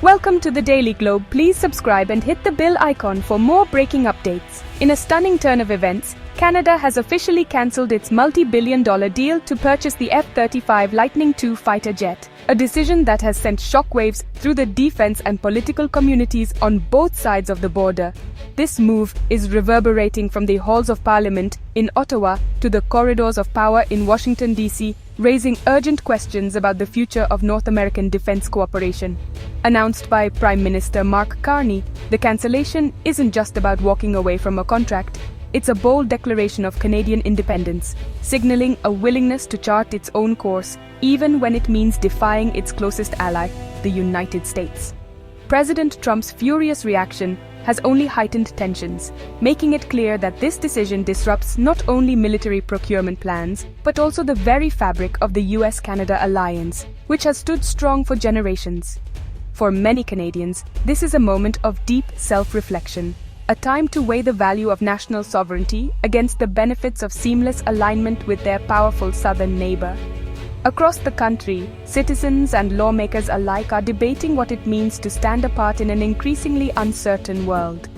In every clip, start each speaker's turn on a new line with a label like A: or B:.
A: Welcome to the Daily Globe. Please subscribe and hit the bell icon for more breaking updates. In a stunning turn of events, Canada has officially cancelled its multi-billion-dollar deal to purchase the F-35 Lightning II fighter jet, a decision that has sent shockwaves through the defense and political communities on both sides of the border. This move is reverberating from the halls of Parliament in Ottawa to the corridors of power in Washington, D.C., raising urgent questions about the future of North American defense cooperation. Announced by Prime Minister Mark Carney, the cancellation isn't just about walking away from a contract. It's a bold declaration of Canadian independence, signaling a willingness to chart its own course, even when it means defying its closest ally, the United States. President Trump's furious reaction has only heightened tensions, making it clear that this decision disrupts not only military procurement plans, but also the very fabric of the U.S. Canada alliance, which has stood strong for generations. For many Canadians, this is a moment of deep self-reflection, a time to weigh the value of national sovereignty against the benefits of seamless alignment with their powerful southern neighbor. Across the country, citizens and lawmakers alike are debating what it means to stand apart in an increasingly uncertain world.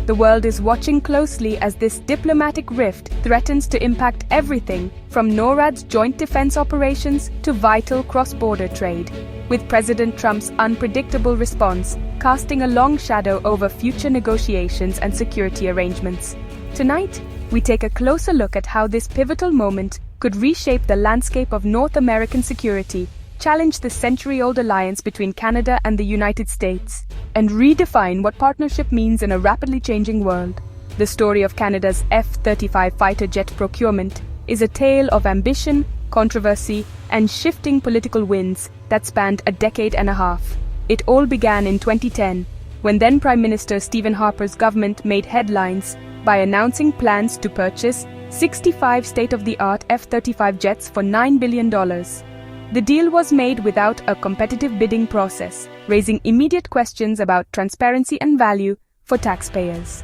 A: The world is watching closely as this diplomatic rift threatens to impact everything from NORAD's joint defense operations to vital cross-border trade, with President Trump's unpredictable response casting a long shadow over future negotiations and security arrangements. Tonight, we take a closer look at how this pivotal moment could reshape the landscape of North American security, challenge the century-old alliance between Canada and the United States, and redefine what partnership means in a rapidly changing world. The story of Canada's F-35 fighter jet procurement is a tale of ambition, controversy, and shifting political winds that spanned a decade and a half. It all began in 2010, when then Prime Minister Stephen Harper's government made headlines by announcing plans to purchase 65 state-of-the-art F-35 jets for $9 billion. The deal was made without a competitive bidding process, raising immediate questions about transparency and value for taxpayers.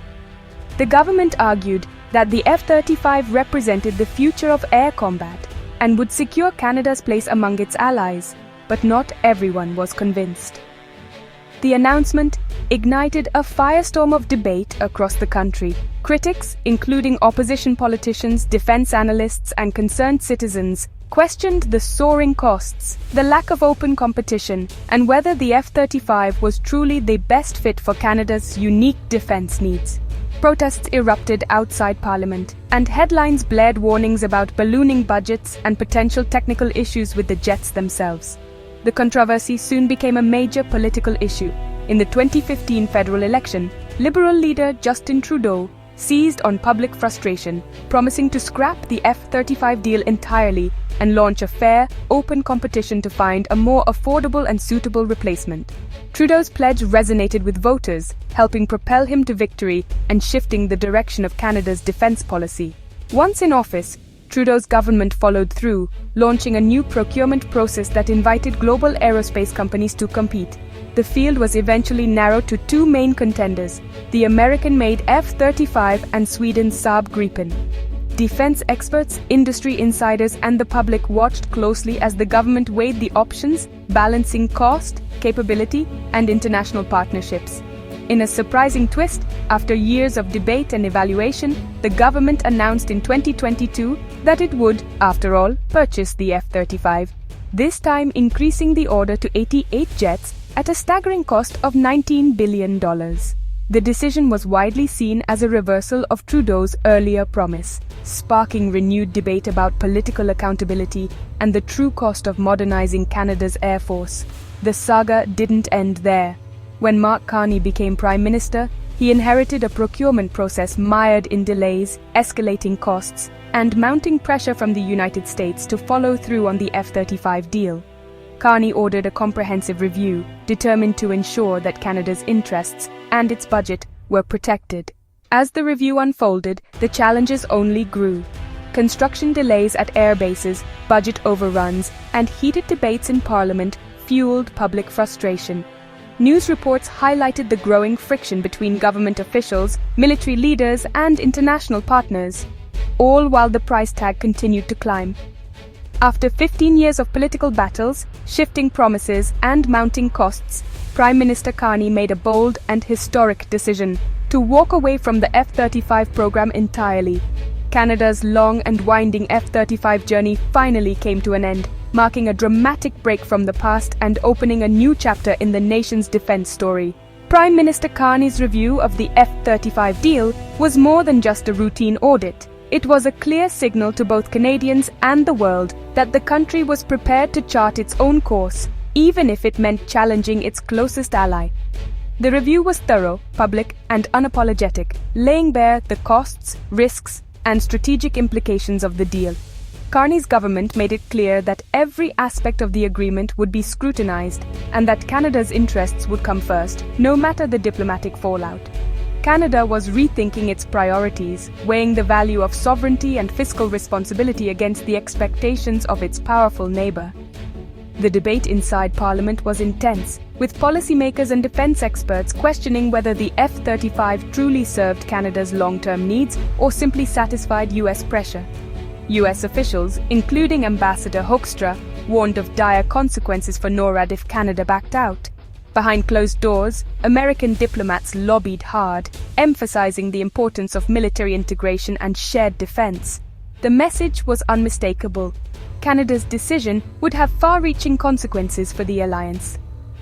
A: The government argued that the F-35 represented the future of air combat and would secure Canada's place among its allies, but not everyone was convinced. The announcement ignited a firestorm of debate across the country. Critics, including opposition politicians, defense analysts, and concerned citizens, questioned the soaring costs, the lack of open competition, and whether the F-35 was truly the best fit for Canada's unique defense needs. Protests erupted outside Parliament, and headlines blared warnings about ballooning budgets and potential technical issues with the jets themselves. The controversy soon became a major political issue. In the 2015 federal election, Liberal leader Justin Trudeau seized on public frustration, promising to scrap the F-35 deal entirely and launch a fair, open competition to find a more affordable and suitable replacement. Trudeau's pledge resonated with voters, helping propel him to victory and shifting the direction of Canada's defense policy. Once in office, Trudeau's government followed through, launching a new procurement process that invited global aerospace companies to compete. The field was eventually narrowed to two main contenders, the American-made F-35 and Sweden's Saab Gripen. Defense experts, industry insiders, and the public watched closely as the government weighed the options, balancing cost, capability, and international partnerships. In a surprising twist, after years of debate and evaluation, the government announced in 2022 that it would, after all, purchase the F-35, this time increasing the order to 88 jets at a staggering cost of $19 billion. The decision was widely seen as a reversal of Trudeau's earlier promise, sparking renewed debate about political accountability and the true cost of modernizing Canada's Air Force. The saga didn't end there. When Mark Carney became Prime Minister, he inherited a procurement process mired in delays, escalating costs, and mounting pressure from the United States to follow through on the F-35 deal. Carney ordered a comprehensive review, determined to ensure that Canada's interests and its budget were protected. As the review unfolded, the challenges only grew. Construction delays at air bases, budget overruns, and heated debates in Parliament fueled public frustration. News reports highlighted the growing friction between government officials, military leaders, and international partners, all while the price tag continued to climb. After 15 years of political battles, shifting promises, and mounting costs, Prime Minister Carney made a bold and historic decision to walk away from the F-35 program entirely. Canada's long and winding F-35 journey finally came to an end, marking a dramatic break from the past and opening a new chapter in the nation's defense story. Prime Minister Carney's review of the F-35 deal was more than just a routine audit. It was a clear signal to both Canadians and the world that the country was prepared to chart its own course, even if it meant challenging its closest ally. The review was thorough, public, and unapologetic, laying bare the costs, risks, and strategic implications of the deal. Carney's government made it clear that every aspect of the agreement would be scrutinized and that Canada's interests would come first, no matter the diplomatic fallout. Canada was rethinking its priorities, weighing the value of sovereignty and fiscal responsibility against the expectations of its powerful neighbor. The debate inside Parliament was intense, with policymakers and defense experts questioning whether the F-35 truly served Canada's long-term needs or simply satisfied U.S. pressure. U.S. officials, including Ambassador Hoekstra, warned of dire consequences for NORAD if Canada backed out. Behind closed doors, American diplomats lobbied hard, emphasizing the importance of military integration and shared defense. The message was unmistakable. Canada's decision would have far-reaching consequences for the alliance.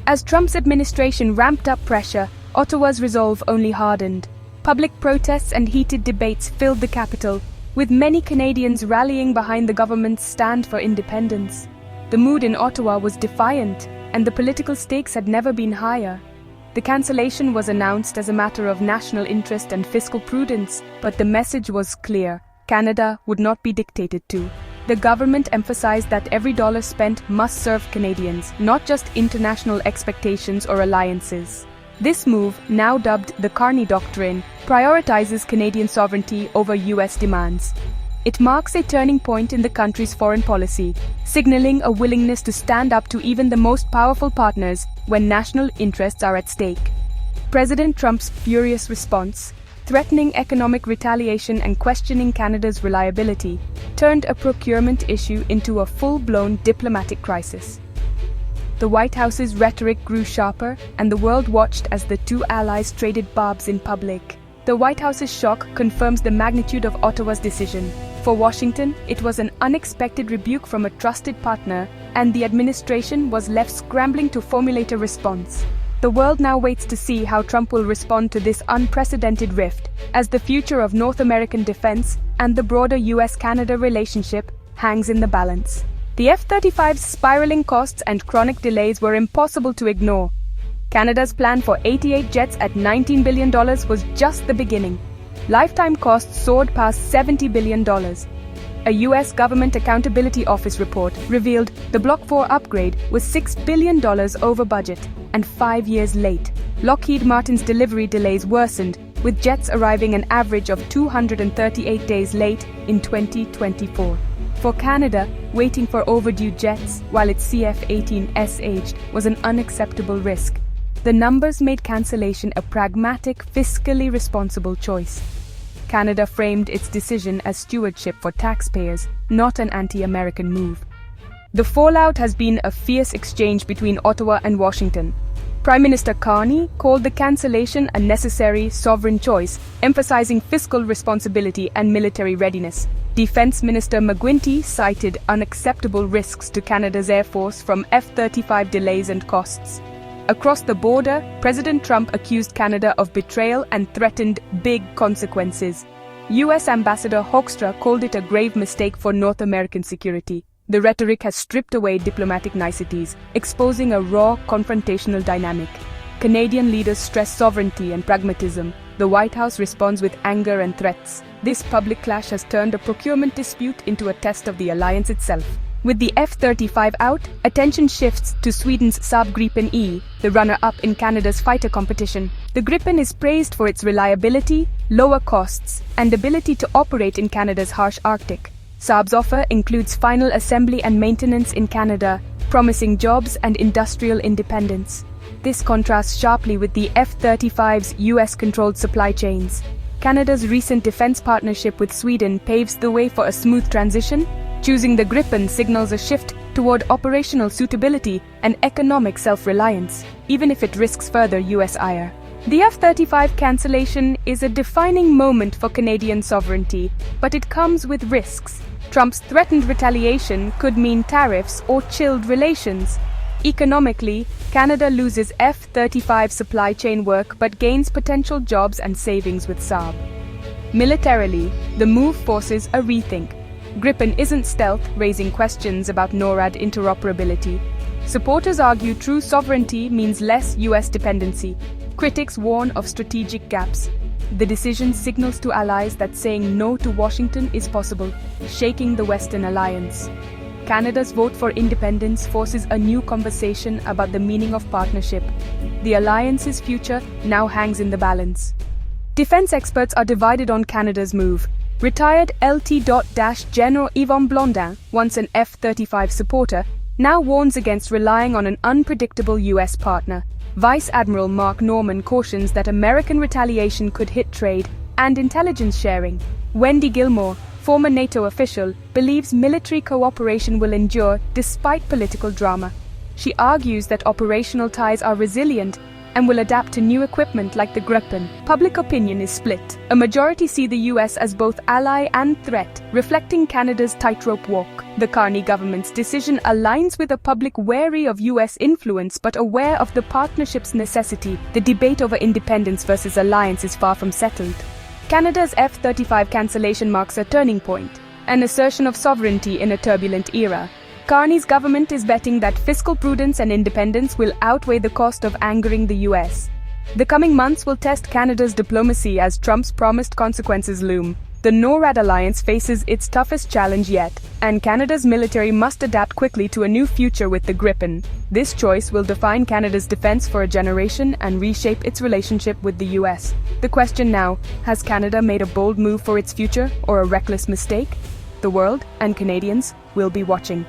A: As Trump's administration ramped up pressure, Ottawa's resolve only hardened. Public protests and heated debates filled the capital, with many Canadians rallying behind the government's stand for independence. The mood in Ottawa was defiant, and the political stakes had never been higher. The cancellation was announced as a matter of national interest and fiscal prudence, but the message was clear: Canada would not be dictated to. The government emphasized that every dollar spent must serve Canadians, not just international expectations or alliances. This move, now dubbed the Carney Doctrine, prioritizes Canadian sovereignty over U.S. demands. It marks a turning point in the country's foreign policy, signaling a willingness to stand up to even the most powerful partners when national interests are at stake. President Trump's furious response, threatening economic retaliation and questioning Canada's reliability, turned a procurement issue into a full-blown diplomatic crisis. The White House's rhetoric grew sharper, and the world watched as the two allies traded barbs in public. The White House's shock confirms the magnitude of Ottawa's decision. For Washington, it was an unexpected rebuke from a trusted partner, and the administration was left scrambling to formulate a response. The world now waits to see how Trump will respond to this unprecedented rift, as the future of North American defense and the broader U.S. Canada relationship hangs in the balance. The F-35's spiraling costs and chronic delays were impossible to ignore. Canada's plan for 88 jets at $19 billion was just the beginning. Lifetime costs soared past $70 billion. A U.S. Government Accountability Office report revealed the Block 4 upgrade was $6 billion over budget and 5 years late. Lockheed Martin's delivery delays worsened, with jets arriving an average of 238 days late in 2024. For Canada, waiting for overdue jets while its CF-18S aged was an unacceptable risk. The numbers made cancellation a pragmatic, fiscally responsible choice. Canada framed its decision as stewardship for taxpayers, not an anti-American move. The fallout has been a fierce exchange between Ottawa and Washington. Prime Minister Carney called the cancellation a necessary, sovereign choice, emphasizing fiscal responsibility and military readiness. Defense Minister McGuinty cited unacceptable risks to Canada's Air Force from F-35 delays and costs. Across the border, President Trump accused Canada of betrayal and threatened big consequences. U.S. Ambassador Hoekstra called it a grave mistake for North American security. The rhetoric has stripped away diplomatic niceties, exposing a raw, confrontational dynamic. Canadian leaders stress sovereignty and pragmatism. The White House responds with anger and threats. This public clash has turned a procurement dispute into a test of the alliance itself. With the F-35 out, attention shifts to Sweden's Saab Gripen E, the runner-up in Canada's fighter competition. The Gripen is praised for its reliability, lower costs, and ability to operate in Canada's harsh Arctic. Saab's offer includes final assembly and maintenance in Canada, promising jobs and industrial independence. This contrasts sharply with the F-35's US-controlled supply chains. Canada's recent defense partnership with Sweden paves the way for a smooth transition. Choosing the Gripen signals a shift toward operational suitability and economic self-reliance. even if it risks further US ire. The F-35 cancellation is a defining moment for Canadian sovereignty, but it comes with risks. Trump's threatened retaliation could mean tariffs or chilled relations. Economically, Canada loses F-35 supply chain work but gains potential jobs and savings with Saab. Militarily, the move forces a rethink. Gripen isn't stealth, raising questions about NORAD interoperability. Supporters argue true sovereignty means less US dependency. Critics warn of strategic gaps. The decision signals to allies that saying no to Washington is possible, shaking the Western alliance. Canada's vote for independence forces a new conversation about the meaning of partnership. The alliance's future now hangs in the balance. Defense experts are divided on Canada's move. Retired LT. General Yvon Blondin, once an F-35 supporter, now warns against relying on an unpredictable US partner. Vice Admiral Mark Norman cautions that American retaliation could hit trade and intelligence sharing. Wendy Gilmore, former NATO official, believes military cooperation will endure despite political drama. She argues that operational ties are resilient and will adapt to new equipment like the Gripen. Public opinion is split. A majority see the US as both ally and threat, reflecting Canada's tightrope walk. The Carney government's decision aligns with a public wary of US influence but aware of the partnership's necessity. The debate over independence versus alliance is far from settled. Canada's F-35 cancellation marks a turning point, an assertion of sovereignty in a turbulent era. Carney's government is betting that fiscal prudence and independence will outweigh the cost of angering the US. The coming months will test Canada's diplomacy as Trump's promised consequences loom. The NORAD alliance faces its toughest challenge yet, and Canada's military must adapt quickly to a new future with the Gripen. This choice will define Canada's defense for a generation and reshape its relationship with the US. The question now, has Canada made a bold move for its future or a reckless mistake? The world and Canadians will be watching.